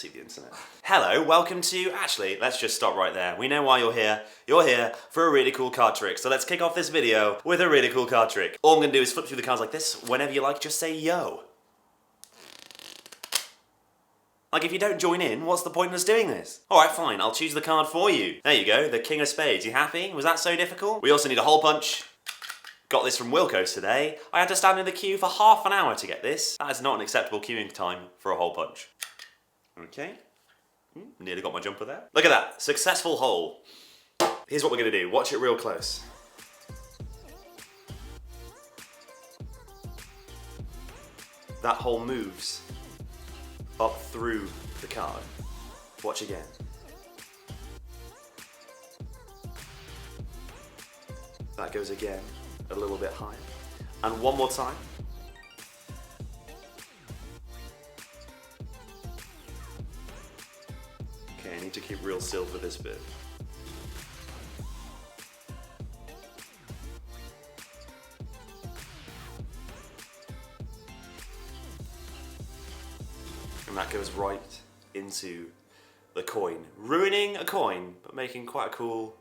see the internet. Hello, welcome to... Actually, let's just stop right there. We know why you're here. You're here for a really cool card trick. So let's kick off this video with a really cool card trick. All I'm going to do is flip through the cards like this. Whenever you like, just say yo. Like, if you don't join in, what's the point in us doing this? Alright, fine, I'll choose the card for you. There you go, the King of Spades. You happy? Was that so difficult? We also need a hole punch. Got this from Wilco's today. I had to stand in the queue for half an hour to get this. That is not an acceptable queuing time for a hole punch. Okay. Nearly got my jumper there. Look at that, successful hole. Here's what we're gonna do, watch it real close. That hole moves up through the card. Watch again. That goes again, a little bit higher. And one more time. Okay, I need to keep real still for this bit. And that goes right into the coin. Ruining a coin, but making quite a cool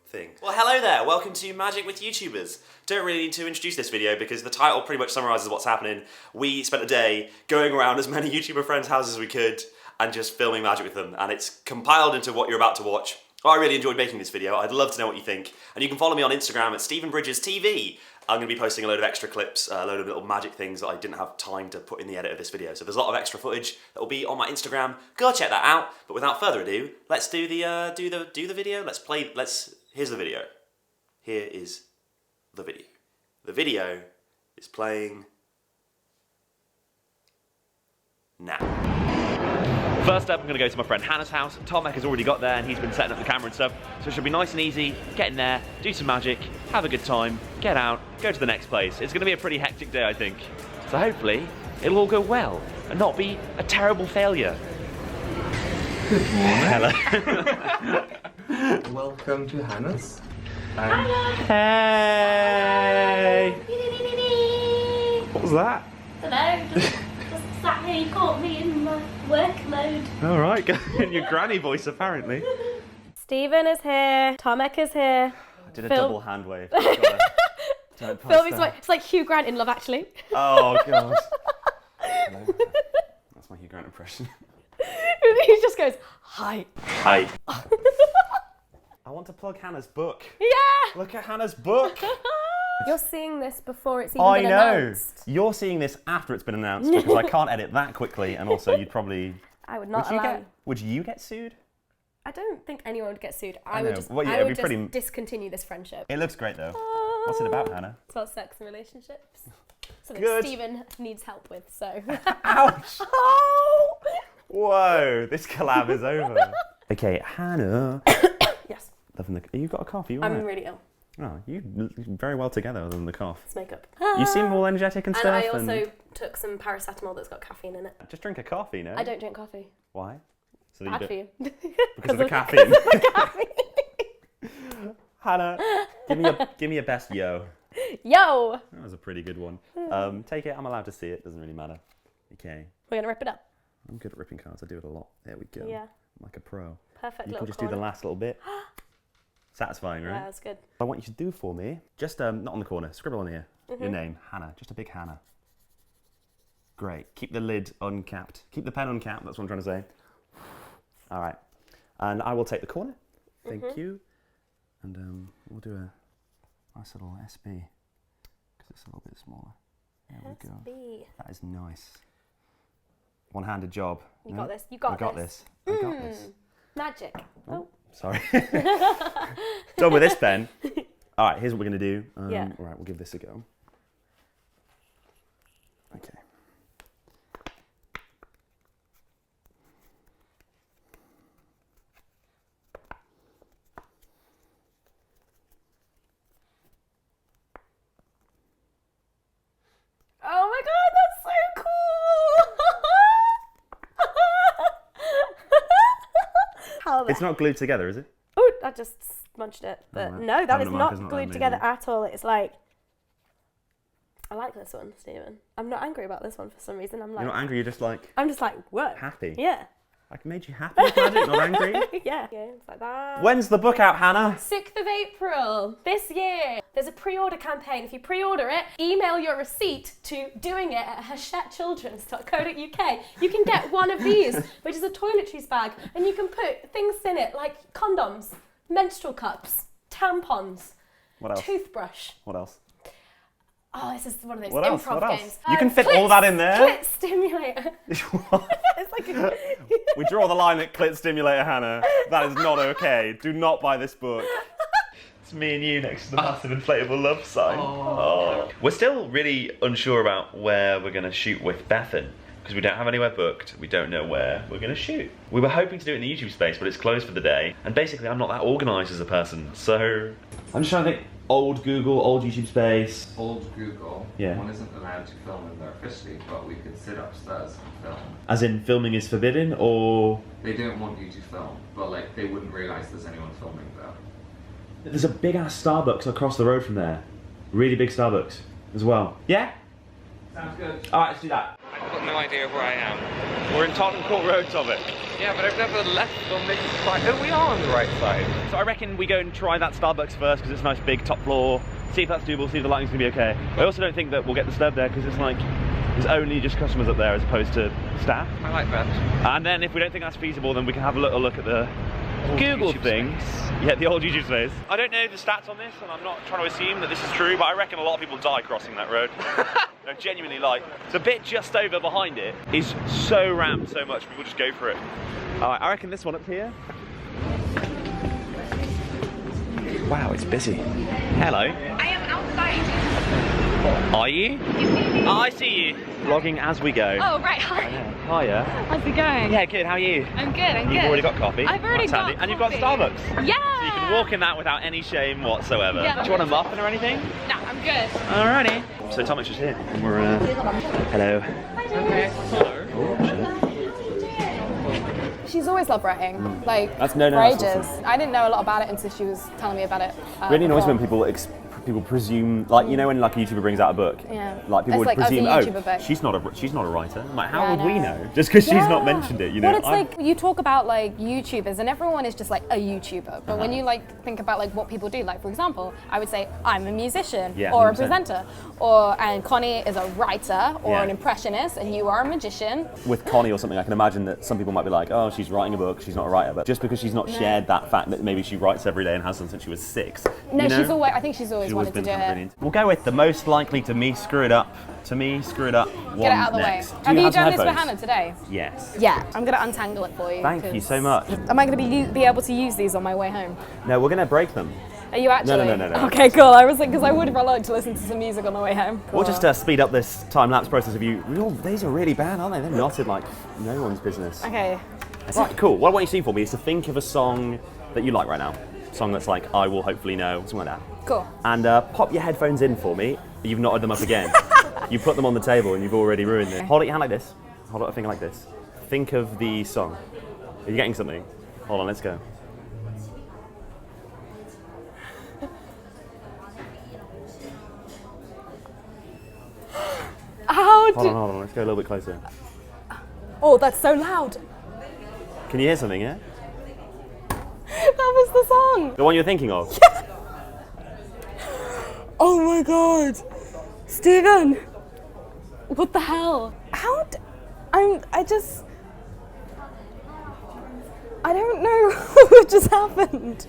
thing. Well, hello there, welcome to Magic with YouTubers. Don't really need to introduce this video because the title pretty much summarises what's happening. We spent a day going around as many YouTuber friends' houses as we could and just filming Magic with them, and it's compiled into what you're about to watch. I really enjoyed making this video. I'd love to know what you think. And you can follow me on Instagram at StephenBridgesTV. I'm going to be posting a load of extra clips, a load of little magic things that I didn't have time to put in the edit of this video. So there's a lot of extra footage that will be on my Instagram. Go check that out. But without further ado, let's do the video. Here's the video. Here is the video. The video is playing now. First up, I'm going to go to my friend Hannah's house. Tomek has already got there and he's been setting up the camera and stuff. So it should be nice and easy. Get in there, do some magic, have a good time, get out, go to the next place. It's going to be a pretty hectic day, I think. So hopefully, it'll all go well and not be a terrible failure. Good morning. Hello. Welcome to Hannah's. Hey! What was that? Hello, just sat here, you caught me in my work mode. Alright, in your granny voice apparently. Stephen is here, Tomek is here. I did a Phil. double hand wave. It's like Hugh Grant in Love Actually. Oh god. Hello. That's my Hugh Grant impression. He just goes, hi. Hi. I want to plug Hannah's book. Yeah! Look at Hannah's book. You're seeing this before it's even been announced. You're seeing this after it's been announced because I can't edit that quickly, and also you'd probably... I would not allow you. Would you get sued? I don't think anyone would get sued. I I know. would just, Well, yeah, I it'd would be just pretty- discontinue this friendship. It looks great though. What's it about, Hannah? It's about sex and relationships. Something Good. Stephen needs help with, so. Ouch! Oh! Whoa, this collab is over. Okay, Hannah. Yes. Loving the... You've got a cough, are you I'm alright? really ill. Oh, you look very well together other than the cough. It's makeup. You seem all energetic and And stuff. I also took some paracetamol that's got caffeine in it. Just drink a coffee, no? I don't drink coffee. Why? So that Bad you for you. Because of the caffeine. Because of the caffeine. Hannah, give me a best yo. Yo! That was a pretty good one. Take it. I'm allowed to see it. Doesn't really matter. Okay. We're going to rip it up. I'm good at ripping cards. I do it a lot. There we go. Yeah. I'm like a pro. Perfect You little can just do the last little bit. Satisfying, right? Yeah, that's good. I want you to do for me, just not on the corner, scribble on here. Your name, Hannah, just a big Hannah. Great. Keep the lid uncapped. Keep the pen uncapped, that's what I'm trying to say. All right. And I will take the corner. Thank you. And we'll do a nice little SB, because it's a little bit smaller. There we go. SB. That is nice. One-handed job. You got this. You got this. I got this. I got this. Magic. Oh. Sorry. Done with this pen. All right, here's what we're going to do. Yeah. All right, we'll give this a go. Okay. Oh my god, that's so cool! How It's not glued together, is it? Oh, I just smudged it. But right. no, that is Permanent marker's not not glued that together amazing. at all. It's like... I like this one, Stephen. I'm not angry about this one for some reason. You're not angry, you're just like... I'm just like, what? Happy. Yeah. I made you happy with magic, not angry? Yeah. It's like that. When's the book out, Hannah? 6th of April this year. There's a pre-order campaign. If you pre-order it, email your receipt to doingit@hachetchildrens.co.uk. You can get one of these, which is a toiletries bag, and you can put things in it like condoms, menstrual cups, tampons, What else? toothbrush. What else? Oh, this is one of those What else? improv What else? games. You can fit all that in there? Clit stimulator. It's like We draw the line at clit stimulator, Hannah. That is not okay. Do not buy this book. It's me and you next to the massive inflatable love sign. Oh. We're still really unsure about where we're going to shoot with Bethan, because we don't have anywhere booked. We don't know where we're going to shoot. We were hoping to do it in the YouTube space, but it's closed for the day. And basically, I'm not that organised as a person, so... I'm just trying to think. Old Google, old YouTube space. Old Google. Yeah. One isn't allowed to film in there officially, but we could sit upstairs and film. As in, filming is forbidden, or...? They don't want you to film, but like they wouldn't realise there's anyone filming there. There's a big-ass Starbucks across the road from there. Really big Starbucks as well. Yeah? Sounds good. Alright, let's do that. I've got no idea where I am. We're in Tottenham Court Road, Topic. Yeah, but I've never left on this side. Oh, we are on the right side. So I reckon we go and try that Starbucks first, because it's a nice big top floor. See if that's doable, see if the lighting's gonna be okay. I also don't think that we'll get disturbed there, because it's like, there's only just customers up there as opposed to staff. I like that. And then if we don't think that's feasible, then we can have a little look at the Old Google YouTube things. Yeah, the old YouTube space. I don't know the stats on this, and I'm not trying to assume that this is true, but I reckon a lot of people die crossing that road. No, genuinely, like, the bit just over behind it is so rammed so much, people just go for it. Alright, I reckon this one up here. Wow, it's busy. Hello. I am outside. Are you? You see me? Oh, I see you. Vlogging as we go. Oh, right. Hi. Hiya. How's it going? Yeah, good. How are you? I'm good. I'm good. You've already got coffee. I've already That's got handy. And you've got coffee. Starbucks. Yeah. So you can walk in that without any shame whatsoever. Yeah. Do you want a muffin or anything? No, I'm good. Alrighty. So Tomic's just here. And we're, hello. Okay. Oh, shit. She's always loved writing, like That's for that's ages. awesome. I didn't know a lot about it until she was telling me about it. Really annoys before. when people presume, like, you know, when like a YouTuber brings out a book, Yeah. like people It's would like, oh, it's a presume, YouTuber book. she's not a writer. I'm like, how Yeah, I would we know. know? Just because she's not Yeah. mentioned it, you know? Well, it's like you talk about like YouTubers, and everyone is just like a YouTuber. But when Uh-huh. you like think about like what people do, like for example, I would say I'm a musician Yeah, or a 100%. presenter, and Connie is a writer or Yeah. an impressionist, and you are a magician. With Connie or something, I can imagine that some people might be like, oh, she's writing a book, she's not a writer. But just because she's not shared that fact that maybe she writes every day and has done since she was 6. No, you know? she's always. I think she's always wanted to been do kind of it. brilliant. We'll go with the most likely to me screw it up. One Get it out of the next. way. Do Have you have some done this for headphones? Hannah today? Yes. Yeah, I'm gonna untangle it for you. Thank you 'cause- so much. Am I gonna be able to use these on my way home? No, we're going to break them. Are you actually? no. Okay, cool. I was like, because I would like to listen to some music on the way home. We'll just speed up this time-lapse process of you. These are really bad, aren't they? They're knotted like no one's business. Okay. Right, cool. What I want you to do for me is to think of a song that you like right now. A song that's like, I will hopefully know, something like that. Cool. And pop your headphones in for me. You've knotted them up again. You put them on the table and you've already ruined it. Hold it your hand like this. Hold up a finger like this. Think of the song. Are you getting something? Hold on, let's go. Hold on, let's go a little bit closer. Oh, that's so loud. Can you hear something, yeah? That was the song. The one you're thinking of? Oh my god. Stephen. What the hell? I don't know what just happened.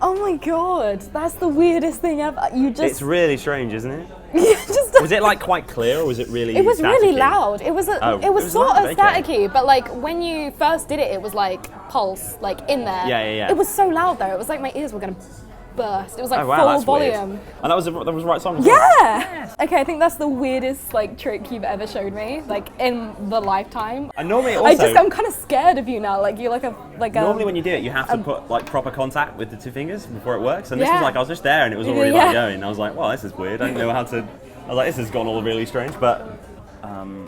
Oh my god, that's the weirdest thing ever. It's really strange, isn't it? just Was it like quite clear or was it really It was really staticky? loud. It was sort loud, of okay. staticky, but like when you first did it, it was like pulse, like in there. Yeah. It was so loud though. It was like my ears were gonna burst. It was like Oh wow, full that's volume. weird. And that was the right song as well? Yeah. Okay, I think that's the weirdest like trick you've ever showed me, like in the lifetime. And normally also, I'm kind of scared of you now. Like you're like a. normally when you do it, you have to put like proper contact with the two fingers before it works. And this Yeah. was like, I was just there and it was already Yeah. like going. I was like, well, this is weird. I didn't know how to. I was like, this has gone all really strange, but.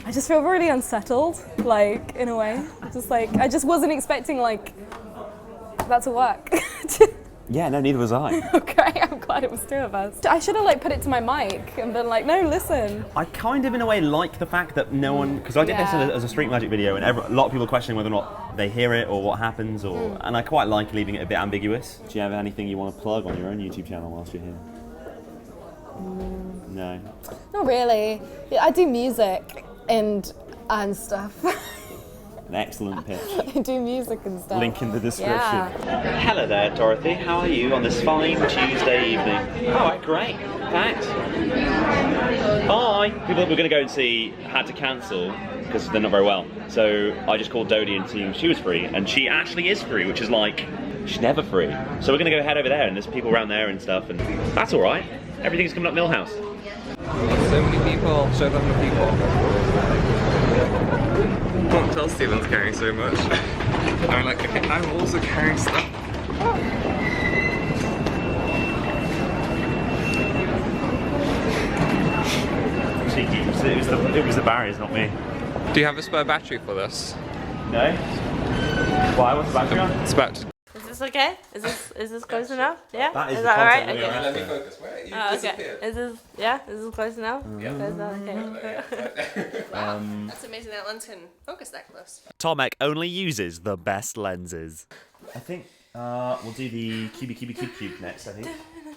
I just feel really unsettled, like in a way. Just like I just wasn't expecting like that to work. Yeah, no, neither was I. Okay, I'm glad it was two of us. I should have like put it to my mic and been like, no, listen. I kind of, in a way, like the fact that no one, because I did this as a street magic video, and a lot of people questioning whether or not they hear it or what happens, or and I quite like leaving it a bit ambiguous. Do you have anything you want to plug on your own YouTube channel whilst you're here? No. Not really. Yeah, I do music and stuff. An excellent pitch. I do music and stuff. Link in the description. Yeah. Hello there, Dorothy. How are you on this fine Tuesday evening? All right, great. Thanks. Bye. People that were going to go and see had to cancel because they're not very well. So I just called Dodie and see if she was free, and she actually is free, which is like, she's never free. So we're going to go head over there, and there's people around there and stuff, and that's all right. Everything's coming up Millhouse. So many people, so many people. Can't tell Stephen's carrying so much. I'm like, okay, I'm also carrying stuff. Cheeky. It was the barriers, not me. Do you have a spare battery for this? No? Why? What's the battery on? It's about to... Is this okay? Is this close enough? Yeah? That is the that alright? content we Okay. are Let me after. focus. Where? You Okay. disappeared. Is this close enough? Yeah. Is that okay? That's amazing that lens can focus that close. Tomek only uses the best lenses. I think we'll do the cube next, I think.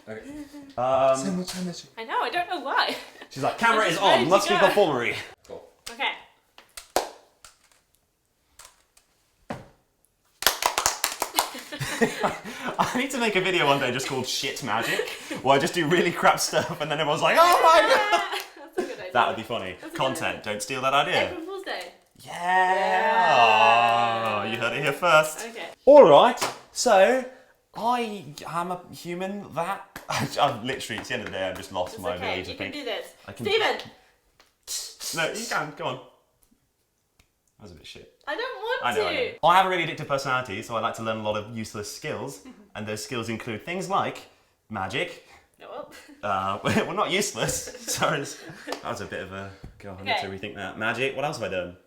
Okay. So much energy. I know, I don't know why. She's like, camera is ready on, to let's go. do performery. Cool. Okay. I need to make a video one day just called Shit Magic, where I just do really crap stuff and then everyone's like, oh my god! That's a good idea. That would be funny. Content, don't steal that idea. April Fool's Day. Yeah! Oh, you heard it here first. Okay. Alright, so I am a human that... I've literally, it's the end of the day, I've just lost It's my okay, ability you to can think. do this. I can- Stephen! No, you can, go on. That was a bit shit. I don't want I know, to. I know. I have a really addictive personality, so I like to learn a lot of useless skills, and those skills include things like magic. Oh, Well, not useless. Sorry, that was a bit of a... God, I need to rethink that. Magic, what else have I done?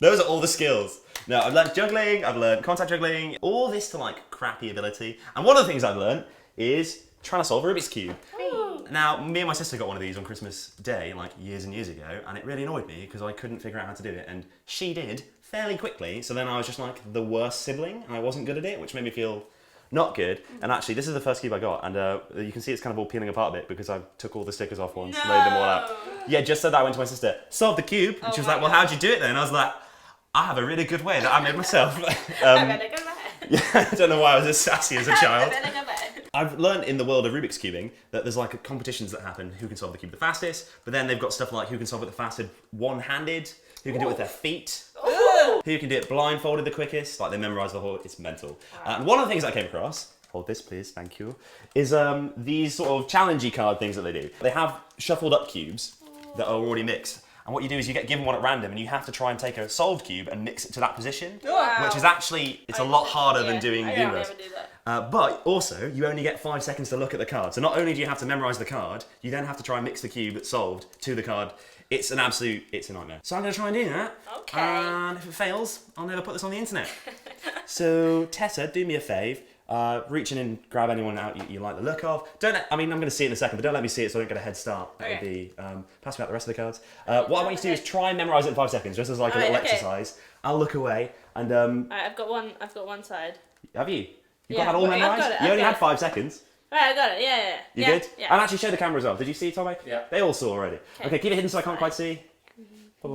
Those are all the skills. No, I've learned juggling, I've learned contact juggling, all this to like crappy ability. And one of the things I've learned is trying to solve a Rubik's Cube. Ooh. Now, me and my sister got one of these on Christmas Day, like years and years ago, and it really annoyed me because I couldn't figure out how to do it, and she did fairly quickly, so then I was just like the worst sibling, and I wasn't good at it, which made me feel not good. And actually, this is the first cube I got, and you can see it's kind of all peeling apart a bit because I took all the stickers off once, laid them all out. Yeah, just so that I went to my sister, solved the cube, and she was like, well, how'd you do it then? And I was like, I have a really good way that I made myself. I better go back. Yeah, I don't know why I was as sassy as a I child. better go back. I've learned in the world of Rubik's Cubing that there's like competitions that happen, who can solve the cube the fastest, but then they've got stuff like who can solve it the fastest one-handed, who can do it with their feet, who can do it blindfolded the quickest, like they memorise the whole, it's mental. And one of the things I came across, hold this please, thank you, is these sort of challengey card things that they do. They have shuffled up cubes that are already mixed. And what you do is you get given one at random and you have to try and take a solved cube and mix it to that position, which is actually, it's a lot harder than doing the universe. never do that. But also, you only get 5 seconds to look at the card. So not only do you have to memorise the card, you then have to try and mix the cube that's solved to the card. It's a nightmare. So I'm going to try and do that. Okay. And if it fails, I'll never put this on the internet. So Tessa, do me a fave. Reach in and grab anyone out you like the look of. I'm going to see it in a second, but don't let me see it so I don't get a head start. That would be, pass me out the rest of the cards. What I want you to do is try and memorise it in 5 seconds, just as like a little exercise. I'll look away and... Alright, I've got one side. Have you? You've Yeah, got that all I've memorised? got it, You I've only got had it. 5 seconds. Right, I got it. Yeah. You yeah, good? Yeah. And actually show the camera as well. Did you see, Tommy? Yeah. They all saw already. Okay, keep it hidden so I can't quite see. Yeah.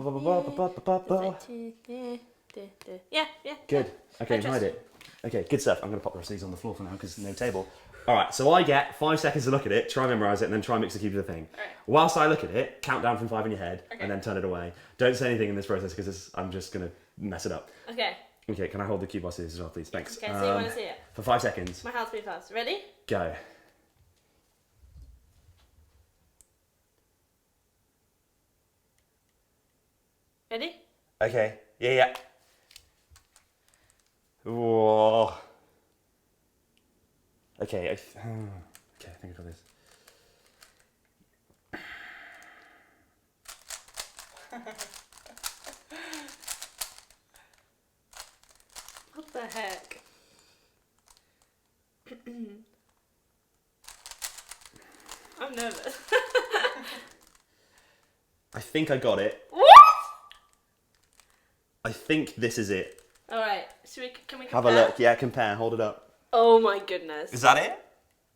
Good. Okay, hide it. Okay, good stuff. I'm going to pop the rest of these on the floor for now because no table. Alright, so I get 5 seconds to look at it, try and memorise it, and then try and mix the cube to the thing. Alright. Whilst I look at it, count down from 5 in your head, and then turn it away. Don't say anything in this process because I'm just going to mess it up. Okay. Okay, can I hold the cube while I see this as well, please? Thanks. Okay, so you want to see it? For 5 seconds. My hand's pretty fast. Ready? Go. Ready? Okay. Yeah. Whoa. Okay. Okay, I think I got this. What the heck? I'm nervous. I think I got it. What? I think this is it. Alright, can we compare? Have a look. Yeah, compare. Hold it up. Oh my goodness. Is that it?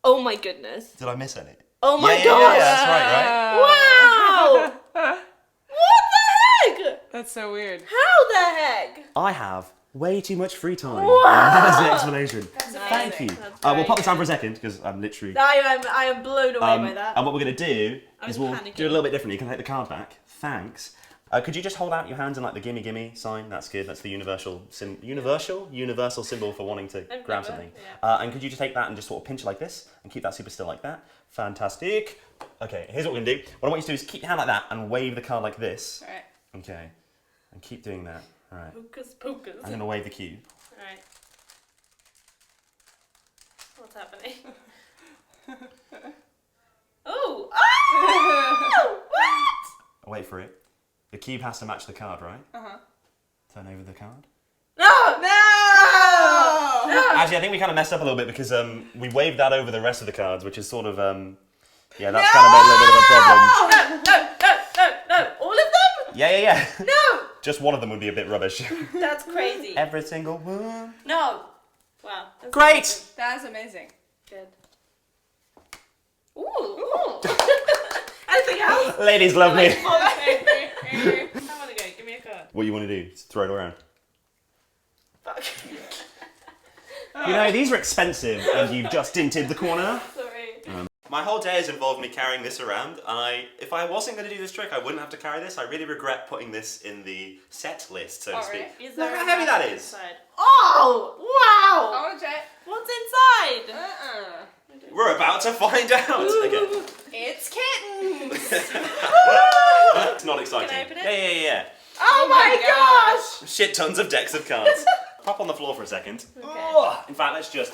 Oh my goodness. Did I miss any? Oh my yeah, gosh. Yeah, that's right, Wow! What the heck? That's so weird. How the heck? I have way too much free time. Wow. That's the explanation. Thank you. That's We'll very pop this down good. for a second because I'm literally. I am blown away by that. And what we're going to do I is was we'll panicking. do it a little bit differently. You can take the card back. Thanks. Could you just hold out your hands in like the gimme gimme sign? That's good. That's the universal symbol for wanting to I've grab never, something. yeah. And could you just take that and just sort of pinch it like this and keep that super still like that? Fantastic. Okay, here's what we're going to do. What I want you to do is keep your hand like that and wave the card like this. Alright. Okay. And keep doing that. Alright. Pocus pocus. I'm going to wave the cube. Alright. What's happening? Oh! Oh! What? I'll wait for it. The cube has to match the card, right? Uh-huh. Turn over the card. No! No! Actually, I think we kind of messed up a little bit because we waved that over the rest of the cards, which is sort of, yeah, that's kind of made a little bit of a problem. No! All of them? Yeah. No! Just one of them would be a bit rubbish. That's crazy. Every single one. No. Wow. That's Great! That's amazing. good. Ooh. Anything else? Ladies love me. I want to go. Give me a card. What you want to do is throw it around. Fuck. You know, these are expensive and you've just dinted the corner. Sorry. My whole day has involved me carrying this around, and if I wasn't going to do this trick, I wouldn't have to carry this. I really regret putting this in the set list, so to speak. Alright. Is Look there how a heavy that map is. inside? Oh! Wow! I want to try. What's inside? We're about to find out. Okay. It's kittens. It's not exciting. Can I open it? Yeah. Oh my gosh! Shit tons of decks of cards. Pop on the floor for a second. Okay. In fact, let's just...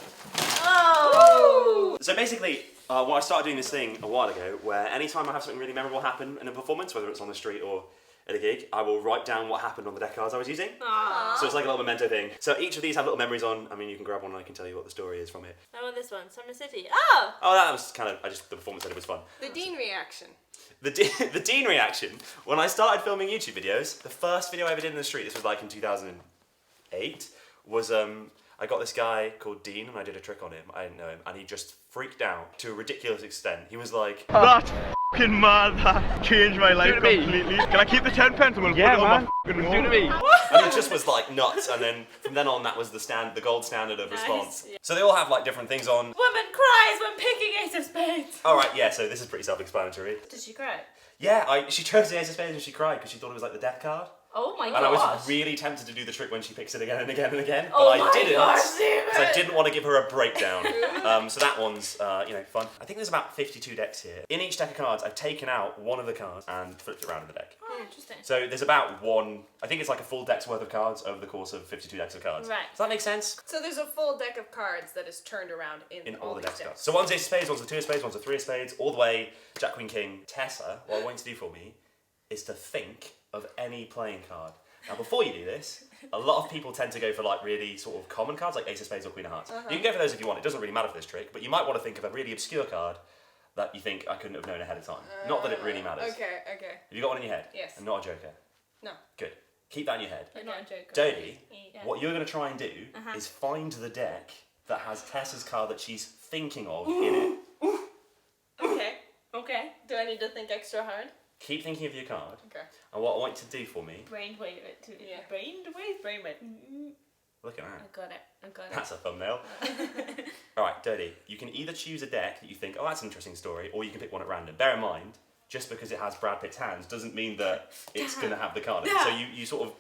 Oh! So basically, well, I started doing this thing a while ago where anytime I have something really memorable happen in a performance, whether it's on the street or at a gig, I will write down what happened on the deck cards I was using. Aww. So it's like a little memento thing. So each of these have little memories on. I mean, you can grab one and I can tell you what the story is from it. I want this one. Summer City. Oh! Oh, that was kind of, the performance said it was fun. The Dean reaction. The Dean reaction. When I started filming YouTube videos, the first video I ever did in the street, this was like in 2008, was I got this guy called Dean and I did a trick on him. I didn't know him and he just freaked out to a ridiculous extent. He was like, That's f***ing mad, that changed my life completely. Can I keep the 10 pence and we'll put it on my f***ing wall? and it just was like nuts, and then from then on that was the gold standard of Nice, response. yeah. So they all have like different things on. Woman cries when picking Ace of Spades. Alright, yeah, so this is pretty self-explanatory. Did she cry? Yeah, she chose the Ace of Spades and she cried because she thought it was like the death card. Oh my And gosh. I was really tempted to do the trick when she picks it again and again and again, but Oh I my didn't. gosh, Because I didn't want to give her a breakdown. So that one's, fun. I think there's about 52 decks here. In each deck of cards, I've taken out one of the cards and flipped it around in the deck. Oh, interesting. So there's about I think it's like a full deck's worth of cards over the course of 52 decks of cards. Right. Does that make sense? So there's a full deck of cards that is turned around in In all the these decks of cards. So one's Ace of Spades, one's a 2 of Spades, one's a 3 of Spades, all the way Jack, Queen, King, Tessa. What I want you to do for me is to think of any playing card. Now, before you do this, a lot of people tend to go for like really sort of common cards, like Ace of Spades or Queen of Hearts. You can go for those if you want. It doesn't really matter for this trick, but you might want to think of a really obscure card that you think I couldn't have known ahead of time. Not that it really matters. Okay. Have you got one in your head? Yes. And not a joker? No. Good. Keep that in your head. You're not a joker. Dodie, Yeah. what you're going to try and do is find the deck that has Tessa's card that she's thinking of in it. Okay. Do I need to think extra hard? Keep thinking of your card. Okay. And what I want you to do for me, Brainwave it too. Yeah. Brainwave. look at I that. got it. That's a thumbnail. Alright, Dodie, you can either choose a deck that you think, oh, that's an interesting story, or you can pick one at random. Bear in mind, just because it has Brad Pitt's hands doesn't mean that it's going to have the card in it. So you sort of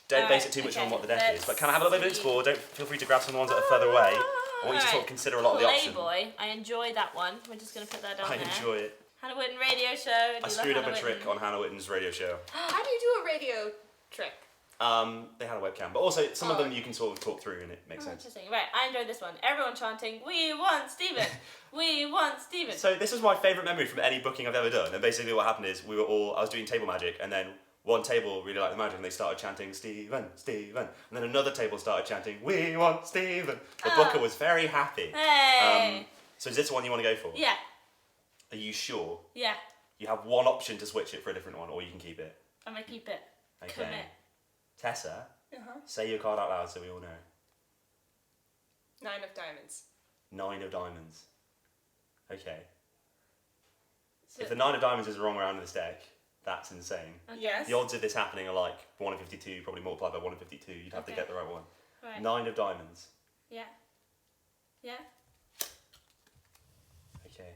don't base it too much on what the deck is. But can I have a little bit of it to explore? Don't feel free to grab some of the ones that are further away. I want you to sort of consider a lot of the options. Playboy. I enjoy that one. We're just going to put that down I there. enjoy it. Hannah Witton radio show. I screwed up a trick on Hannah Witton's radio show. How do you do a radio trick? They had a webcam, but also some of them you can sort of talk through and it makes sense. Interesting. Right, I enjoyed this one. Everyone chanting, "We want Stephen! We want Stephen!" So this was my favourite memory from any booking I've ever done. And basically what happened is I was doing table magic, and then one table really liked the magic and they started chanting Stephen, Stephen. And then another table started chanting, "We want Stephen." The booker was very happy. Hey! So is this the one you want to go for? Yeah. Are you sure? Yeah, You have one option to switch it for a different one, or you can keep it. I'm gonna keep it. Okay. Commit. Tessa, say your card out loud so we all know. 9 of diamonds. 9 of diamonds. Okay. So, If the 9 of diamonds is the wrong round of this deck, that's insane. okay. Yes. The odds of this happening are like 1 in 52, probably multiplied by 1 in 52. You'd have to Okay. get the right one. Right. 9 of diamonds. Yeah. Yeah. Okay.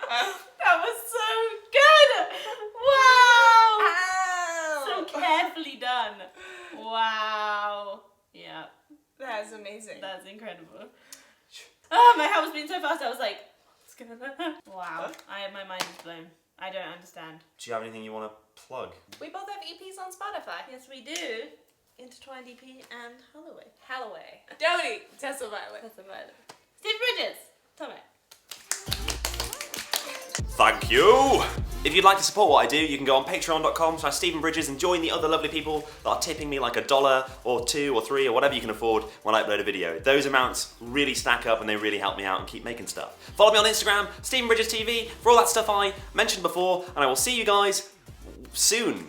That was so good! Wow! So carefully done. Wow. Yeah, That is amazing. that's incredible. Oh, my heart was beating so fast. I was like, what's going on? Wow. My mind is blown. I don't understand. Do you have anything you want to plug? We both have EPs on Spotify. Yes, we do. Intertwined EP and Holloway. Halloway. Dodie. Tessa Violet. That's about it. Steve Bridges. Tommy. Thank you! If you'd like to support what I do, you can go on patreon.com/StephenBridges and join the other lovely people that are tipping me like $1 or $2 or $3 or whatever you can afford when I upload a video. Those amounts really stack up and they really help me out and keep making stuff. Follow me on Instagram, StephenBridges TV, for all that stuff I mentioned before, and I will see you guys soon.